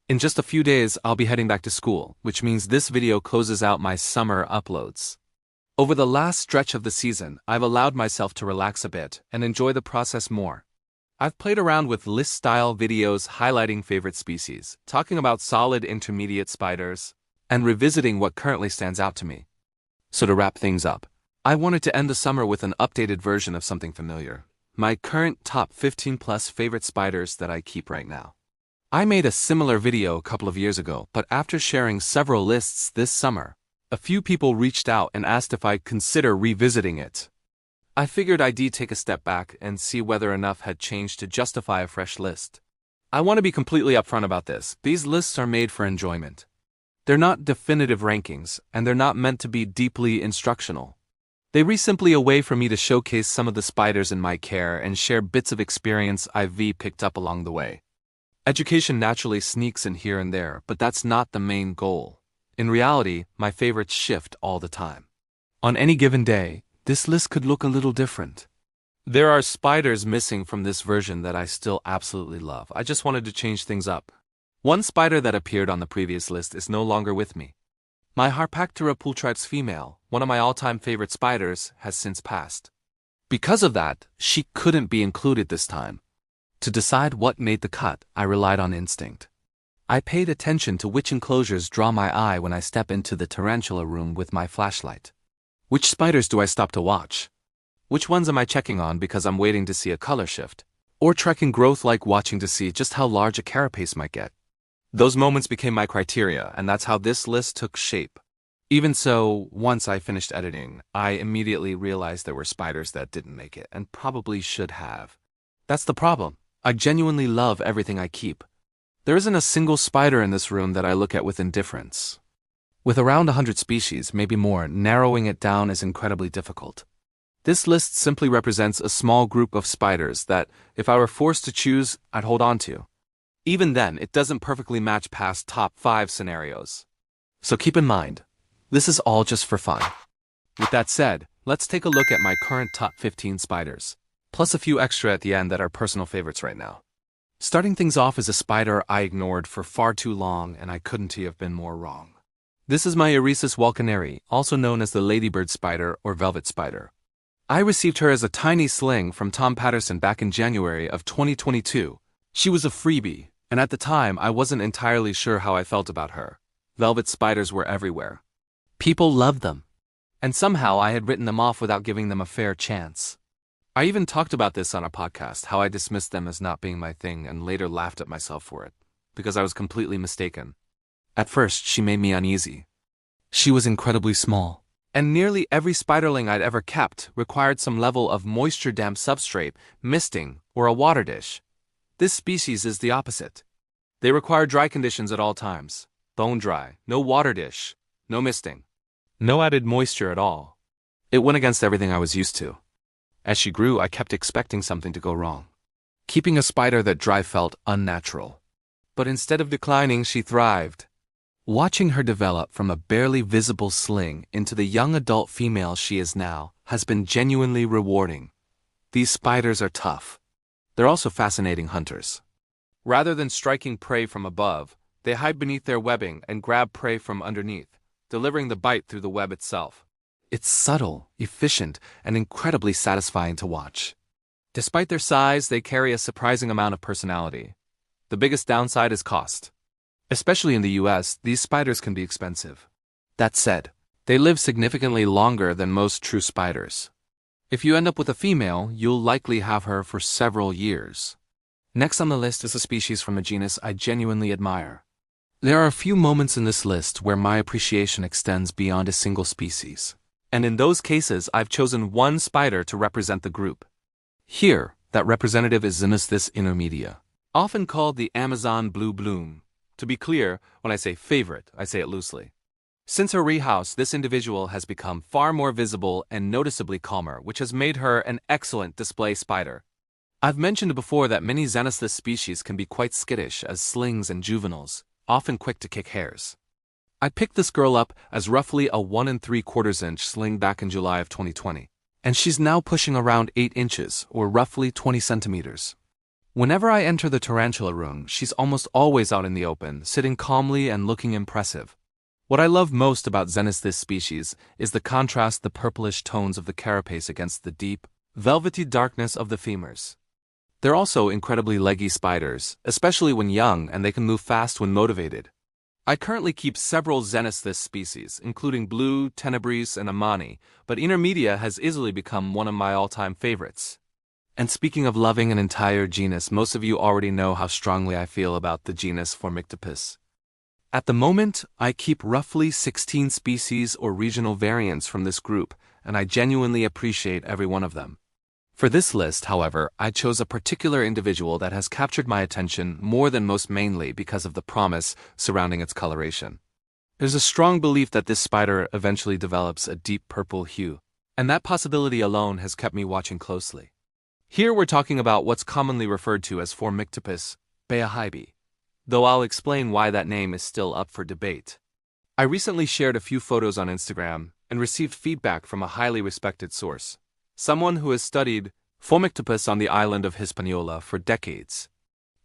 In just a few days, I'll be heading back to school, which means this video closes out my summer uploads. Over the last stretch of the season, I've allowed myself to relax a bit and enjoy the process more. I've played around with list-style videos highlighting favorite species, talking about solid intermediate spiders, and revisiting what currently stands out to me. So to wrap things up, I wanted to end the summer with an updated version of something familiar. My current top 15 plus favorite spiders that I keep right now. I made a similar video a couple of years ago, but after sharing several lists this summer, a few people reached out and asked if I'd consider revisiting it. I figured I'd take a step back and see whether enough had changed to justify a fresh list. I want to be completely upfront about this. These lists are made for enjoyment. They're not definitive rankings, and they're not meant to be deeply instructional. They were simply a way for me to showcase some of the spiders in my care and share bits of experience I've picked up along the way. Education naturally sneaks in here and there, but that's not the main goal. In reality, my favorites shift all the time. On any given day, this list could look a little different. There are spiders missing from this version that I still absolutely love. I just wanted to change things up. One spider that appeared on the previous list is no longer with me. My Harpactera pulchrips female, one of my all-time favorite spiders, has since passed. Because of that, she couldn't be included this time. To decide what made the cut, I relied on instinct. I paid attention to which enclosures draw my eye when I step into the tarantula room with my flashlight. Which spiders do I stop to watch? Which ones am I checking on because I'm waiting to see a color shift? Or tracking growth like watching to see just how large a carapace might get? Those moments became my criteria, and that's how this list took shape. Even so, once I finished editing, I immediately realized there were spiders that didn't make it, and probably should have. That's the problem. I genuinely love everything I keep. There isn't a single spider in this room that I look at with indifference. With around 100 species, maybe more, narrowing it down is incredibly difficult. This list simply represents a small group of spiders that, if I were forced to choose, I'd hold on to. Even then, it doesn't perfectly match past top 5 scenarios. So keep in mind, this is all just for fun. With that said, let's take a look at my current top 15 spiders, plus a few extra at the end that are personal favorites right now. Starting things off is a spider I ignored for far too long, and I couldn't have been more wrong. This is my Eurysis walkeneri, also known as the ladybird spider or velvet spider. I received her as a tiny sling from Tom Patterson back in January of 2022. She was a freebie, and at the time I wasn't entirely sure how I felt about her. Velvet spiders were everywhere. People loved them. And somehow I had written them off without giving them a fair chance. I even talked about this on a podcast, how I dismissed them as not being my thing and later laughed at myself for it, because I was completely mistaken. At first, she made me uneasy. She was incredibly small, and nearly every spiderling I'd ever kept required some level of moisture-damp substrate, misting, or a water dish. This species is the opposite. They require dry conditions at all times. Bone dry, no water dish, no misting, no added moisture at all. It went against everything I was used to. As she grew, I kept expecting something to go wrong. Keeping a spider that dry felt unnatural. But instead of declining, she thrived. Watching her develop from a barely visible sling into the young adult female she is now has been genuinely rewarding. These spiders are tough. They're also fascinating hunters. Rather than striking prey from above, they hide beneath their webbing and grab prey from underneath, delivering the bite through the web itself. It's subtle, efficient, and incredibly satisfying to watch. Despite their size, they carry a surprising amount of personality. The biggest downside is cost. Especially in the US, these spiders can be expensive. That said, they live significantly longer than most true spiders. If you end up with a female, you'll likely have her for several years. Next on the list is a species from a genus I genuinely admire. There are a few moments in this list where my appreciation extends beyond a single species. And in those cases, I've chosen one spider to represent the group. Here, that representative is Xenusthis intermedia, often called the Amazon blue bloom. To be clear, when I say favorite, I say it loosely. Since her rehouse, this individual has become far more visible and noticeably calmer, which has made her an excellent display spider. I've mentioned before that many Xenusthis species can be quite skittish as slings and juveniles, often quick to kick hairs. I picked this girl up as roughly a 1 3/4 inch sling back in July of 2020, and she's now pushing around 8 inches, or roughly 20 centimeters. Whenever I enter the tarantula room, she's almost always out in the open, sitting calmly and looking impressive. What I love most about Xenithis species is the contrast, the purplish tones of the carapace against the deep, velvety darkness of the femurs. They're also incredibly leggy spiders, especially when young, and they can move fast when motivated. I currently keep several Xenithis species, including Blue, Tenebris, and Amani, but Intermedia has easily become one of my all-time favorites. And speaking of loving an entire genus, most of you already know how strongly I feel about the genus Formictopus. At the moment, I keep roughly 16 species or regional variants from this group, and I genuinely appreciate every one of them. For this list, however, I chose a particular individual that has captured my attention more than most, mainly because of the promise surrounding its coloration. There's a strong belief that this spider eventually develops a deep purple hue, and that possibility alone has kept me watching closely. Here we're talking about what's commonly referred to as Formictopus beahybi, though I'll explain why that name is still up for debate. I recently shared a few photos on Instagram and received feedback from a highly respected source, someone who has studied Formictopus on the island of Hispaniola for decades.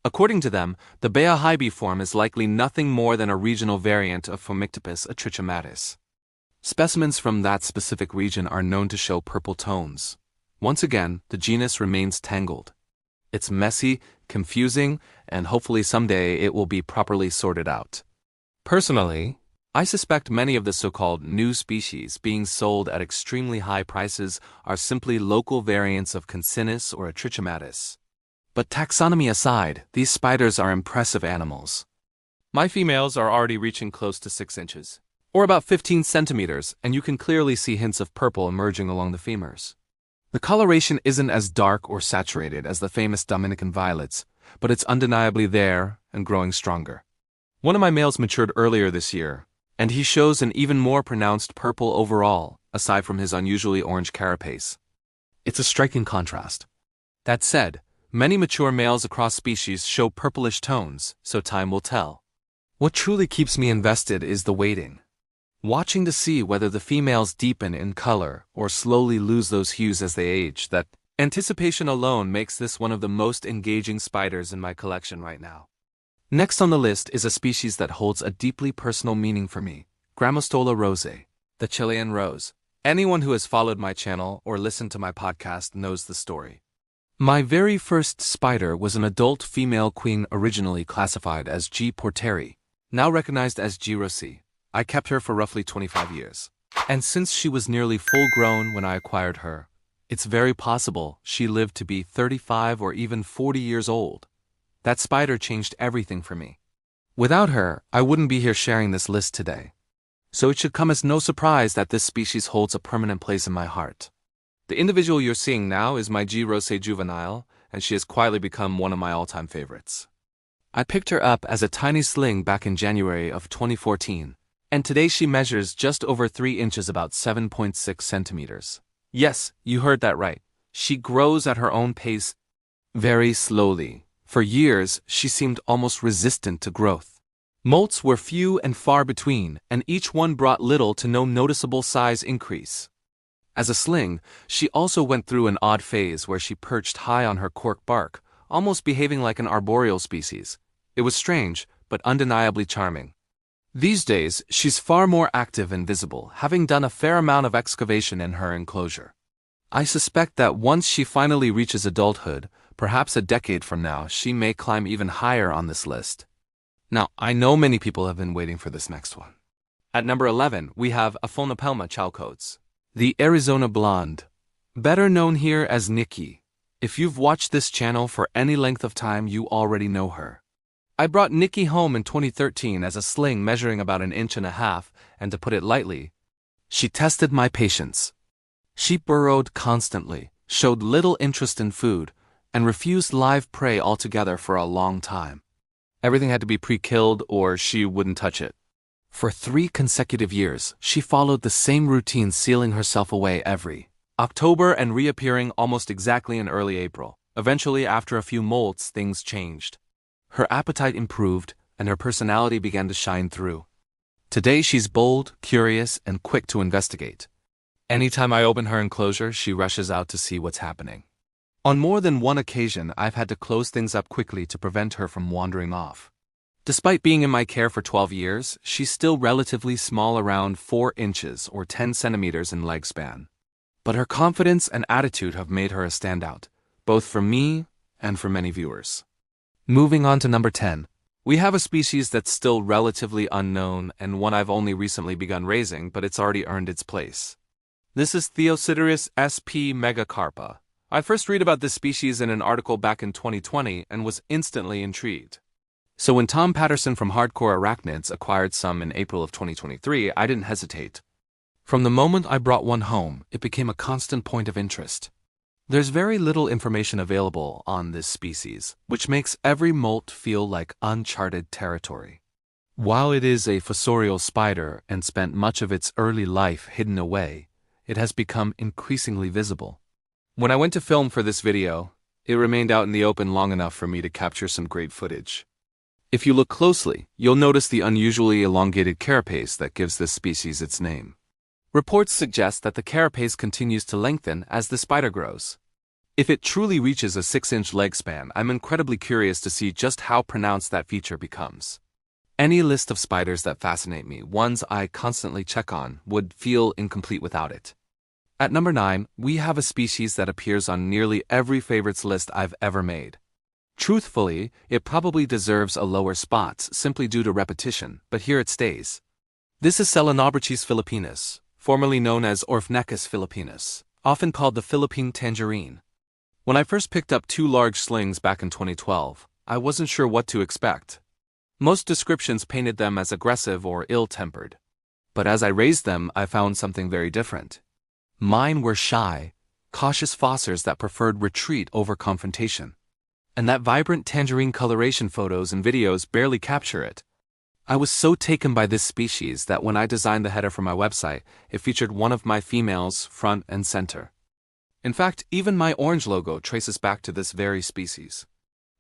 According to them, the beahybi form is likely nothing more than a regional variant of Formictopus atrichomatis. Specimens from that specific region are known to show purple tones. Once again, the genus remains tangled. It's messy, confusing, and hopefully someday it will be properly sorted out. Personally, I suspect many of the so-called new species being sold at extremely high prices are simply local variants of Cincinus or Atrichomatis. But taxonomy aside, these spiders are impressive animals. My females are already reaching close to 6 inches, or about 15 centimeters, and you can clearly see hints of purple emerging along the femurs. The coloration isn't as dark or saturated as the famous Dominican violets, but it's undeniably there and growing stronger. One of my males matured earlier this year, and he shows an even more pronounced purple overall, aside from his unusually orange carapace. It's a striking contrast. That said, many mature males across species show purplish tones, so time will tell. What truly keeps me invested is the waiting. Watching to see whether the females deepen in color or slowly lose those hues as they age. That anticipation alone makes this one of the most engaging spiders in my collection right now. Next on the list is a species that holds a deeply personal meaning for me, Grammostola rosea, the Chilean rose. Anyone who has followed my channel or listened to my podcast knows the story. My very first spider was an adult female queen originally classified as G. porteri, now recognized as G. rosea. I kept her for roughly 25 years. And since she was nearly full-grown when I acquired her, it's very possible she lived to be 35 or even 40 years old. That spider changed everything for me. Without her, I wouldn't be here sharing this list today. So it should come as no surprise that this species holds a permanent place in my heart. The individual you're seeing now is my G. rosea juvenile, and she has quietly become one of my all-time favorites. I picked her up as a tiny sling back in January of 2014. And today she measures just over 3 inches, about 7.6 centimeters. Yes, you heard that right. She grows at her own pace, very slowly. For years, she seemed almost resistant to growth. Molts were few and far between, and each one brought little to no noticeable size increase. As a sling, she also went through an odd phase where she perched high on her cork bark, almost behaving like an arboreal species. It was strange, but undeniably charming. These days, she's far more active and visible, having done a fair amount of excavation in her enclosure. I suspect that once she finally reaches adulthood, perhaps a decade from now, she may climb even higher on this list. Now, I know many people have been waiting for this next one. At number 11, we have Aphonopelma chalcodes, the Arizona blonde, better known here as Nikki. If you've watched this channel for any length of time, you already know her. I brought Nikki home in 2013 as a sling measuring about 1.5 inches, and to put it lightly, she tested my patience. She burrowed constantly, showed little interest in food, and refused live prey altogether for a long time. Everything had to be pre-killed or she wouldn't touch it. For 3 consecutive years, she followed the same routine, sealing herself away every October and reappearing almost exactly in early April. Eventually, after a few molts, things changed. Her appetite improved, and her personality began to shine through. Today she's bold, curious, and quick to investigate. Anytime I open her enclosure, she rushes out to see what's happening. On more than one occasion, I've had to close things up quickly to prevent her from wandering off. Despite being in my care for 12 years, she's still relatively small, around 4 inches or 10 centimeters in leg span. But her confidence and attitude have made her a standout, both for me and for many viewers. Moving on to number 10. We have a species that's still relatively unknown and one I've only recently begun raising, but it's already earned its place. This is Theocyteris sp. megacarpa. I first read about this species in an article back in 2020 and was instantly intrigued. So when Tom Patterson from Hardcore Arachnids acquired some in April of 2023, I didn't hesitate. From the moment I brought one home, it became a constant point of interest. There's very little information available on this species, which makes every molt feel like uncharted territory. While it is a fossorial spider and spent much of its early life hidden away, it has become increasingly visible. When I went to film for this video, it remained out in the open long enough for me to capture some great footage. If you look closely, you'll notice the unusually elongated carapace that gives this species its name. Reports suggest that the carapace continues to lengthen as the spider grows. If it truly reaches a 6-inch leg span, I'm incredibly curious to see just how pronounced that feature becomes. Any list of spiders that fascinate me, ones I constantly check on, would feel incomplete without it. At number 9, we have a species that appears on nearly every favorites list I've ever made. Truthfully, it probably deserves a lower spot simply due to repetition, but here it stays. This is Selenobrichis philippinus, formerly known as Orphnechus philippinus, often called the Philippine tangerine. When I first picked up 2 large slings back in 2012, I wasn't sure what to expect. Most descriptions painted them as aggressive or ill-tempered. But as I raised them, I found something very different. Mine were shy, cautious fossors that preferred retreat over confrontation. And that vibrant tangerine coloration photos and videos barely capture it. I was so taken by this species that when I designed the header for my website, it featured one of my females front and center. In fact, even my orange logo traces back to this very species.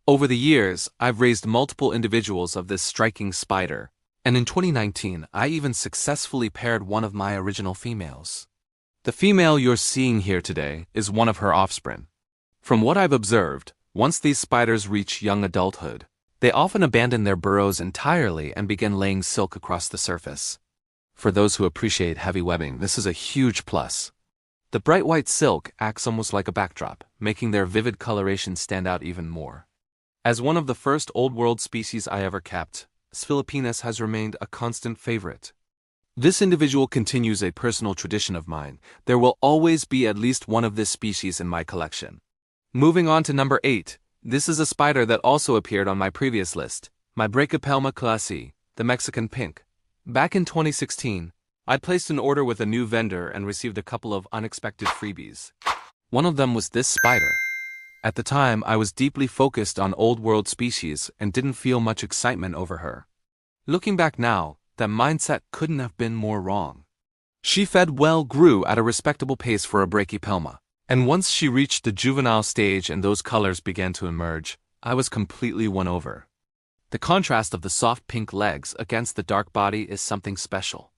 Over the years, I've raised multiple individuals of this striking spider, and in 2019, I even successfully paired one of my original females. The female you're seeing here today is one of her offspring. From what I've observed, once these spiders reach young adulthood, they often abandon their burrows entirely and begin laying silk across the surface. For those who appreciate heavy webbing, this is a huge plus. The bright white silk acts almost like a backdrop, making their vivid coloration stand out even more. As one of the first Old World species I ever kept, Philippinus has remained a constant favorite. This individual continues a personal tradition of mine. There will always be at least one of this species in my collection. Moving on to number 8, this is a spider that also appeared on my previous list, my Brachypelma classii, the Mexican pink. Back in 2016, I'd placed an order with a new vendor and received a couple of unexpected freebies. One of them was this spider. At the time, I was deeply focused on Old World species and didn't feel much excitement over her. Looking back now, that mindset couldn't have been more wrong. She fed well, grew at a respectable pace for a Brachypelma. And once she reached the juvenile stage and those colors began to emerge, I was completely won over. The contrast of the soft pink legs against the dark body is something special.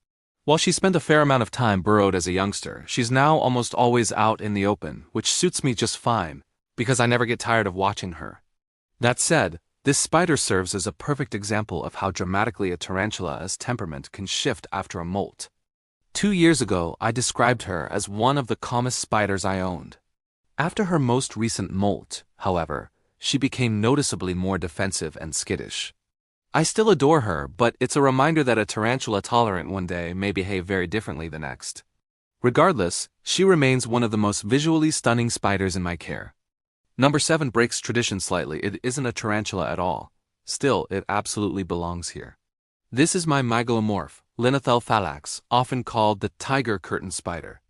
While she spent a fair amount of time burrowed as a youngster, she's now almost always out in the open, which suits me just fine, because I never get tired of watching her. That said, this spider serves as a perfect example of how dramatically a tarantula's temperament can shift after a molt. 2 years ago, I described her as one of the calmest spiders I owned. After her most recent molt, however, she became noticeably more defensive and skittish. I still adore her, but it's a reminder that a tarantula tolerant one day may behave very differently the next. Regardless, she remains one of the most visually stunning spiders in my care. Number 7 breaks tradition slightly. It isn't a tarantula at all. Still, it absolutely belongs here. This is my mygalomorph, Linnathel phalax, often called the tiger curtain spider.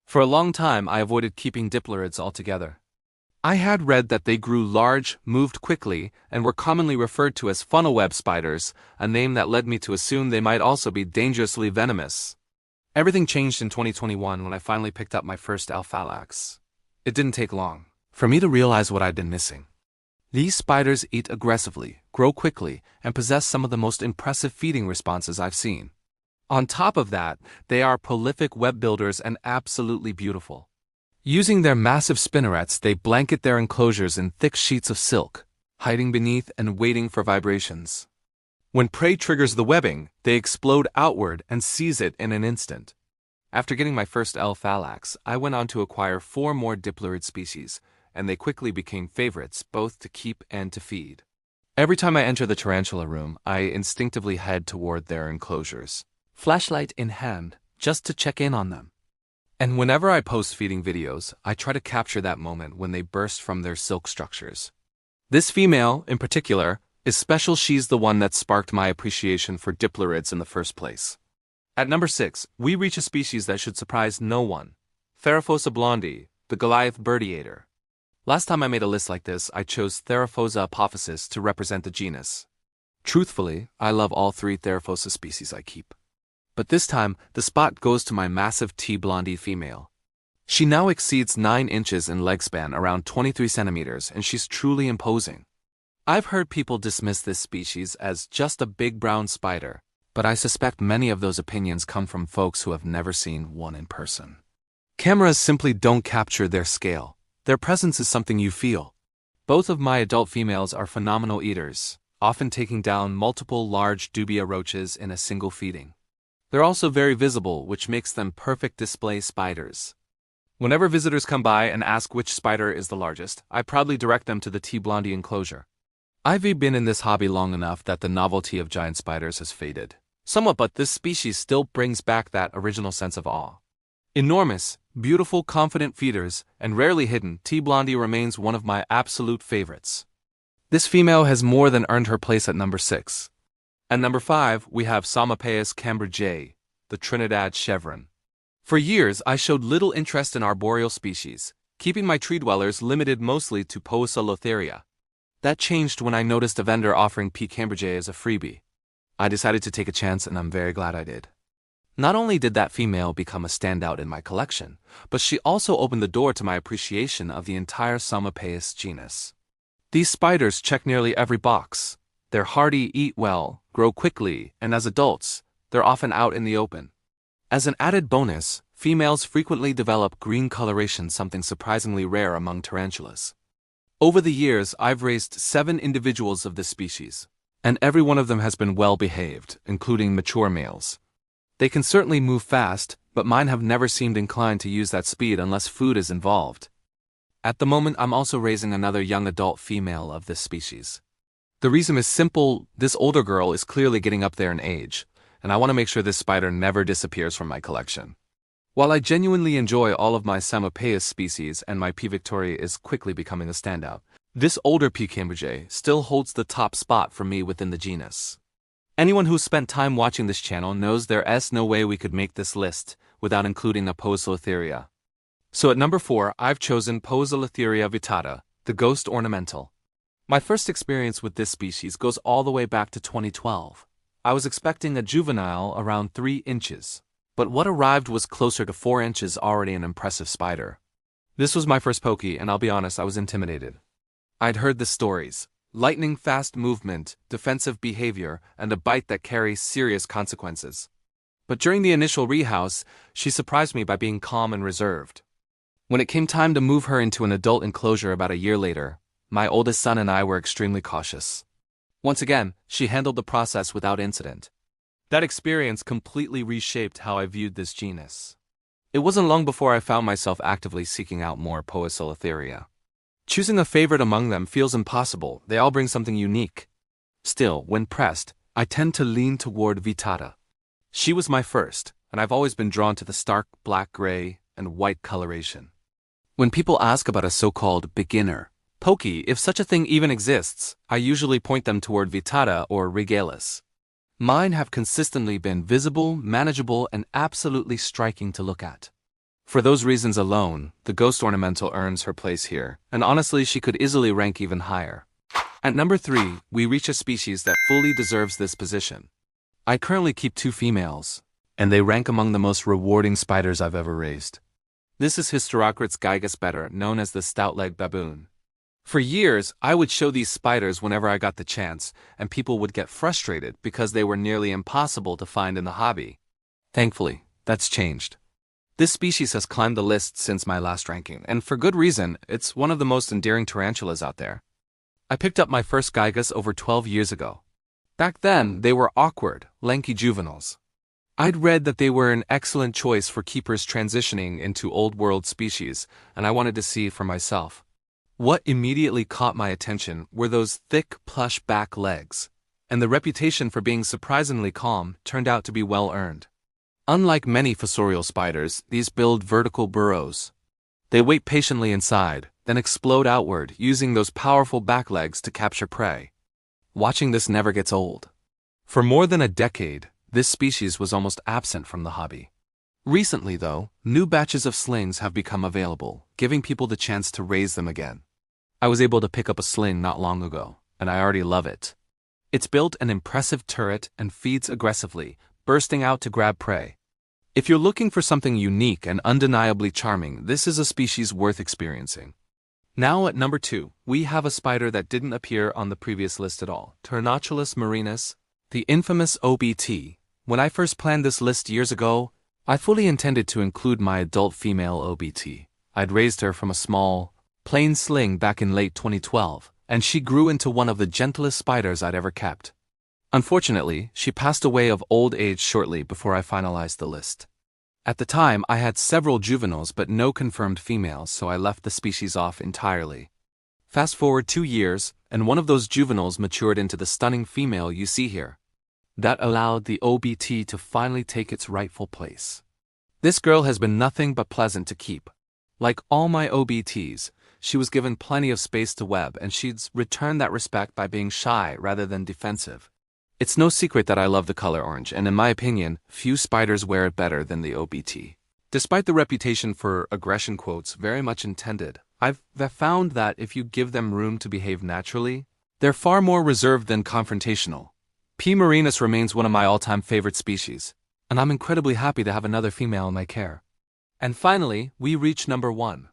For a long time, I avoided keeping diplarids altogether. I had read that they grew large, moved quickly, and were commonly referred to as funnel web spiders, a name that led me to assume they might also be dangerously venomous. Everything changed in 2021 when I finally picked up my first Alphalax. It didn't take long for me to realize what I'd been missing. These spiders eat aggressively, grow quickly, and possess some of the most impressive feeding responses I've seen. On top of that, they are prolific web builders and absolutely beautiful. Using their massive spinnerets, they blanket their enclosures in thick sheets of silk, hiding beneath and waiting for vibrations. When prey triggers the webbing, they explode outward and seize it in an instant. After getting my first L. phalax, I went on to acquire 4 more diplorid species, and they quickly became favorites both to keep and to feed. Every time I enter the tarantula room, I instinctively head toward their enclosures, flashlight in hand, just to check in on them. And whenever I post feeding videos, I try to capture that moment when they burst from their silk structures. This female, in particular, is special. She's the one that sparked my appreciation for diplorids in the first place. At number 6, we reach a species that should surprise no one. Theraphosa blondi, the Goliath birdiator. Last time I made a list like this, I chose Theraphosa apophysis to represent the genus. Truthfully, I love all 3 Theraphosa species I keep. But this time, the spot goes to my massive T. blondi female. She now exceeds 9 inches in leg span, around 23 centimeters, and she's truly imposing. I've heard people dismiss this species as just a big brown spider, but I suspect many of those opinions come from folks who have never seen one in person. Cameras simply don't capture their scale. Their presence is something you feel. Both of my adult females are phenomenal eaters, often taking down multiple large dubia roaches in a single feeding. They're also very visible, which makes them perfect display spiders. Whenever visitors come by and ask which spider is the largest, I proudly direct them to the T. blondi enclosure. I've been in this hobby long enough that the novelty of giant spiders has faded somewhat, but this species still brings back that original sense of awe. Enormous, beautiful, confident feeders, and rarely hidden, T. blondi remains one of my absolute favorites. This female has more than earned her place at number 6. At number 5, we have Psalmopoeus cambridgei, the Trinidad chevron. For years, I showed little interest in arboreal species, keeping my tree dwellers limited mostly to Poecilotheria. That changed when I noticed a vendor offering P. cambridgei as a freebie. I decided to take a chance, and I'm very glad I did. Not only did that female become a standout in my collection, but she also opened the door to my appreciation of the entire Psalmopoeus genus. These spiders check nearly every box. They're hardy, eat well, grow quickly, and as adults, they're often out in the open. As an added bonus, females frequently develop green coloration, something surprisingly rare among tarantulas. Over the years, I've raised 7 individuals of this species, and every one of them has been well behaved, including mature males. They can certainly move fast, but mine have never seemed inclined to use that speed unless food is involved. At the moment, I'm also raising another young adult female of this species. The reason is simple: this older girl is clearly getting up there in age, and I want to make sure this spider never disappears from my collection. While I genuinely enjoy all of my Psalmopoeus species and my P. victoriae is quickly becoming a standout, this older P. cambridgei still holds the top spot for me within the genus. Anyone who's spent time watching this channel knows there's no way we could make this list without including a Poecilotheria. So at number 4, I've chosen Poecilotheria vittata, the ghost ornamental. My first experience with this species goes all the way back to 2012. I was expecting a juvenile around 3 inches, but what arrived was closer to 4 inches, already an impressive spider. This was my first pokey, and I'll be honest, I was intimidated. I'd heard the stories: lightning fast movement, defensive behavior, and a bite that carries serious consequences. But during the initial rehouse, she surprised me by being calm and reserved. When it came time to move her into an adult enclosure about a year later, my oldest son and I were extremely cautious. Once again, she handled the process without incident. That experience completely reshaped how I viewed this genus. It wasn't long before I found myself actively seeking out more Poecilotheria. Choosing a favorite among them feels impossible. They all bring something unique. Still, when pressed, I tend to lean toward vittata. She was my first, and I've always been drawn to the stark black-gray and white coloration. When people ask about a so-called beginner pokey, if such a thing even exists, I usually point them toward vittata or regalis. Mine have consistently been visible, manageable, and absolutely striking to look at. For those reasons alone, the ghost ornamental earns her place here, and honestly, she could easily rank even higher. At number 3, we reach a species that fully deserves this position. I currently keep 2 females, and they rank among the most rewarding spiders I've ever raised. This is Hysterocrates gigas better, known as the stout-legged baboon. For years, I would show these spiders whenever I got the chance, and people would get frustrated because they were nearly impossible to find in the hobby. Thankfully, that's changed. This species has climbed the list since my last ranking, and for good reason. It's one of the most endearing tarantulas out there. I picked up my first Gygus over 12 years ago. Back then, they were awkward, lanky juveniles. I'd read that they were an excellent choice for keepers transitioning into old-world species, and I wanted to see for myself. What immediately caught my attention were those thick, plush back legs, and the reputation for being surprisingly calm turned out to be well-earned. Unlike many fossorial spiders, these build vertical burrows. They wait patiently inside, then explode outward using those powerful back legs to capture prey. Watching this never gets old. For more than a decade, this species was almost absent from the hobby. Recently, though, new batches of slings have become available, giving people the chance to raise them again. I was able to pick up a sling not long ago, and I already love it. It's built an impressive turret and feeds aggressively, bursting out to grab prey. If you're looking for something unique and undeniably charming, this is a species worth experiencing. Now at number 2, we have a spider that didn't appear on the previous list at all, Turnatulus marinus, the infamous OBT. When I first planned this list years ago, I fully intended to include my adult female OBT. I'd raised her from a small, plain sling back in late 2012, and she grew into one of the gentlest spiders I'd ever kept. Unfortunately, she passed away of old age shortly before I finalized the list. At the time, I had several juveniles but no confirmed females, so I left the species off entirely. Fast forward 2 years, and one of those juveniles matured into the stunning female you see here. That allowed the OBT to finally take its rightful place. This girl has been nothing but pleasant to keep. Like all my OBTs, she was given plenty of space to web, and she'd returned that respect by being shy rather than defensive. It's no secret that I love the color orange, and in my opinion, few spiders wear it better than the OBT. Despite the reputation for aggression quotes very much intended, I've found that if you give them room to behave naturally, they're far more reserved than confrontational. P. marinus remains one of my all-time favorite species, and I'm incredibly happy to have another female in my care. And finally, we reach number 1.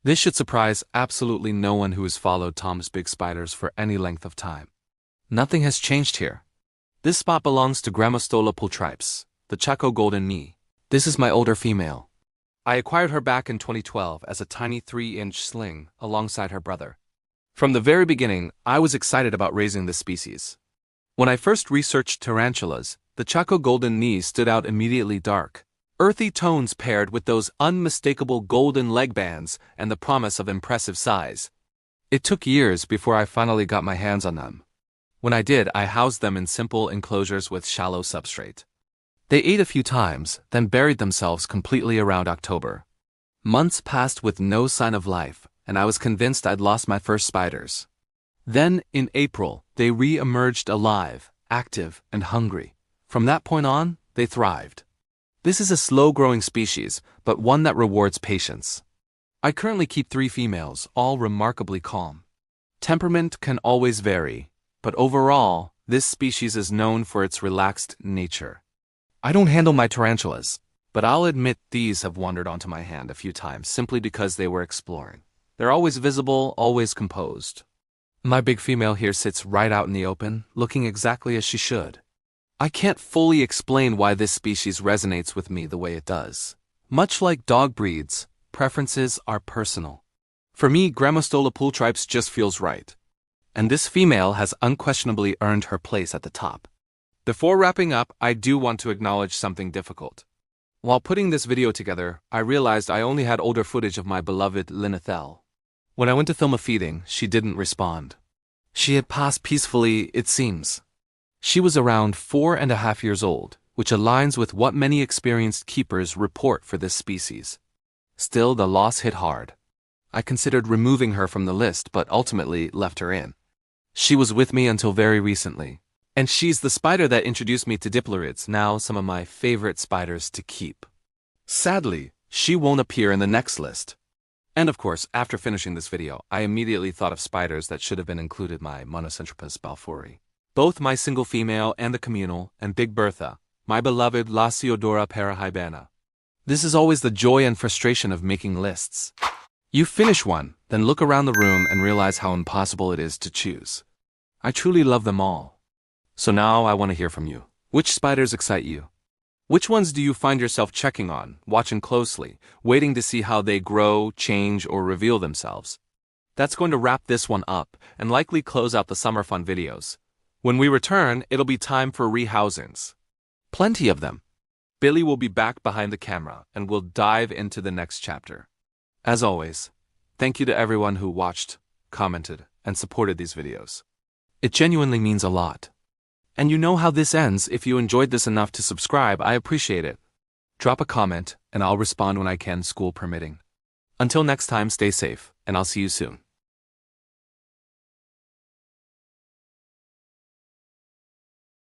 This should surprise absolutely no one who has followed Tom's Big Spiders for any length of time. Nothing has changed here. This spot belongs to Grammostola pulchripes, the Chaco golden knee. This is my older female. I acquired her back in 2012 as a tiny 3-inch sling alongside her brother. From the very beginning, I was excited about raising this species. When I first researched tarantulas, the Chaco golden knee stood out immediately. Dark, earthy tones paired with those unmistakable golden leg bands and the promise of impressive size. It took years before I finally got my hands on them. When I did, I housed them in simple enclosures with shallow substrate. They ate a few times, then buried themselves completely around October. Months passed with no sign of life, and I was convinced I'd lost my first spiders. Then, in April, they re-emerged alive, active, and hungry. From that point on, they thrived. This is a slow-growing species, but one that rewards patience. I currently keep 3 females, all remarkably calm. Temperament can always vary, but overall, this species is known for its relaxed nature. I don't handle my tarantulas, but I'll admit these have wandered onto my hand a few times simply because they were exploring. They're always visible, always composed. My big female here sits right out in the open, looking exactly as she should. I can't fully explain why this species resonates with me the way it does. Much like dog breeds, preferences are personal. For me, Grammostola pulchripes just feels right. And this female has unquestionably earned her place at the top. Before wrapping up, I do want to acknowledge something difficult. While putting this video together, I realized I only had older footage of my beloved Linethel. When I went to film a feeding, she didn't respond. She had passed peacefully, it seems. She was around 4.5 years old, which aligns with what many experienced keepers report for this species. Still, the loss hit hard. I considered removing her from the list, but ultimately left her in. She was with me until very recently. And she's the spider that introduced me to diplorids, now some of my favorite spiders to keep. Sadly, she won't appear in the next list. And of course, after finishing this video, I immediately thought of spiders that should have been included: my Monocentropus balfouri, both my single female and the communal, and Big Bertha, my beloved Lasiodora parahybana. This is always the joy and frustration of making lists. You finish one, then look around the room and realize how impossible it is to choose. I truly love them all. So now I want to hear from you. Which spiders excite you? Which ones do you find yourself checking on, watching closely, waiting to see how they grow, change, or reveal themselves? That's going to wrap this one up and likely close out the summer fun videos. When we return, it'll be time for rehousings. Plenty of them. Billy will be back behind the camera and we'll dive into the next chapter. As always, thank you to everyone who watched, commented, and supported these videos. It genuinely means a lot. And you know how this ends. If you enjoyed this enough to subscribe, I appreciate it. Drop a comment and I'll respond when I can, school permitting. Until next time, stay safe, and I'll see you soon.